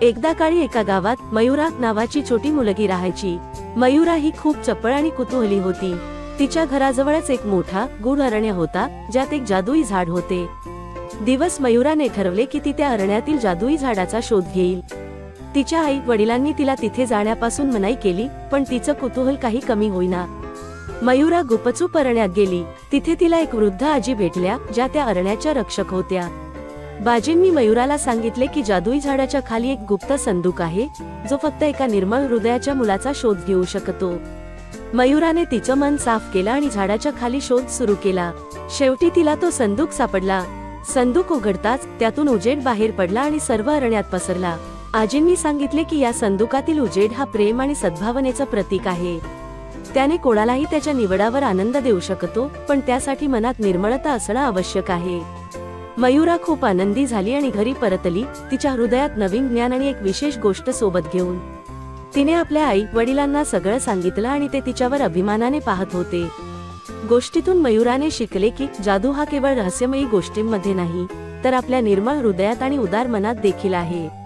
एकदा काळी एका गावात मयुरा नावाची छोटी मुलगी राहायची। मयुरा ही खूप चपळ आणि कुतूहली होती। तिच्या घराजवळच एक मोठा गूढ अरण्य होता, ज्यात एक जादुई झाड होते। दिवस मयुराने ठरवले की ती त्या अरण्यातील जादुई झाडाचा शोध घेईल। तिच्या आई वडिलांनी तिला तिथे जाण्यापासून मनाई केली, पण तिचं कुतूहल काही कमी होईना। मयुरा गुपचूप अरण्यात गेली। तिथे तिला एक वृद्ध आजी भेटल्या, ज्या त्या अरण्याच्या रक्षक होत्या। बाजींनी मयुराला सांगितले की जादुई झाडाच्या खाली एक गुप्त संदूक आहे, जो फक्त एका निर्मळ हृदयाच्या मुलाचा शोध घेऊ शकतो। मयुराने तिचं मन साफ केलं आणि झाडाच्या खाली शोध सुरू केला। शेवटी तिला तो संदूक सापडला। संदूक उघडताच त्यातून उजेड बाहेर पडला आणि सर्व अरण्यात पसरला। आजींनी सांगितले की या संदूकातील उजेड हा प्रेम आणि सद्भावनेचं प्रतीक आहे। त्याने कोणालाही त्याच्या निवडावर आनंद देऊ शकतो, पण त्यासाठी मनात निर्मळता असणं आवश्यक आहे। मयुरा खूप आनंदी झाली आणि घरी परतली, तिच्या हृदयात नवीन ज्ञान आणि एक विशेष गोष्ट सोबत घेऊन। तिने आपल्या आई वडिलांना सगळं सांगितलं आणि ते तिच्यावर अभिमानाने पाहत होते। गोष्टीतून मयुराने शिकले की जादू हा केवळ रहस्यमयी गोष्टींमध्ये नाही, तर आपल्या निर्मळ हृदयात आणि उदार मनात देखील आहे।